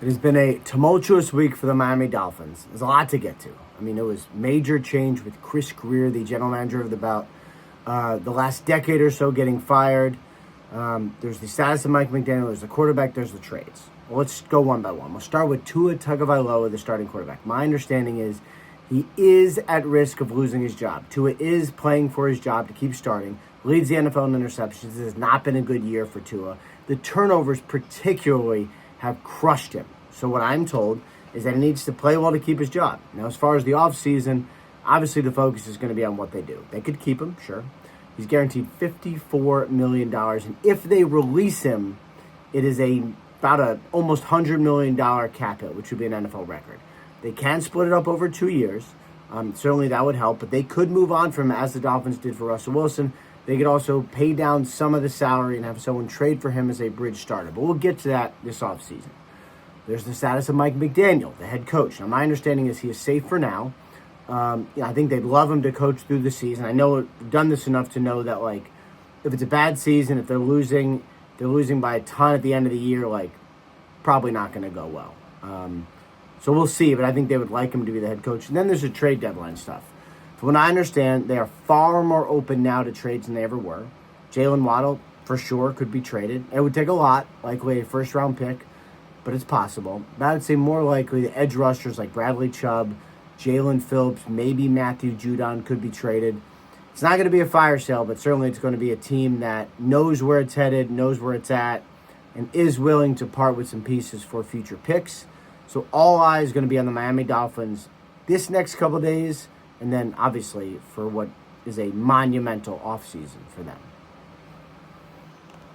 It has been a tumultuous week for the Miami Dolphins. There's a lot to get to. I mean, it was major change with Chris Greer, the general manager of the last decade or so, getting fired. There's the status of Mike McDaniel. There's the quarterback. There's the trades. Well, let's go one by one. We'll start with Tua Tagovailoa, the starting quarterback. My understanding is he is at risk of losing his job. Tua is playing for his job to keep starting. Leads the NFL in interceptions. This has not been a good year for Tua. The turnovers particularly have crushed him. So what I'm told is that he needs to play well to keep his job. Now, as far as the offseason, obviously the focus is going to be on what they do. They could keep him, sure. He's guaranteed $54 million. And if they release him, it is about a almost $100 million cap hit, which would be an NFL record. They can split it up over 2 years. Certainly that would help. But they could move on from him, as the Dolphins did for Russell Wilson. They could also pay down some of the salary and have someone trade for him as a bridge starter. But we'll get to that this offseason. There's the status of Mike McDaniel, the head coach. Now, my understanding is he is safe for now. I think they'd love him to coach through the season. I know I've done this enough to know that, like, if it's a bad season, if they're losing by a ton at the end of the year, like, probably not going to go well. So we'll see, but I think they would like him to be the head coach. And then there's the trade deadline stuff. From what I understand, they are far more open now to trades than they ever were. Jalen Waddle, for sure, could be traded. It would take a lot, likely a first-round pick, but it's possible. But I would say more likely the edge rushers like Bradley Chubb, Jalen Phillips, maybe Matthew Judon could be traded. It's not going to be a fire sale, but certainly it's going to be a team that knows where it's headed, knows where it's at, and is willing to part with some pieces for future picks. So all eyes going to be on the Miami Dolphins this next couple of days, and then obviously for what is a monumental offseason for them.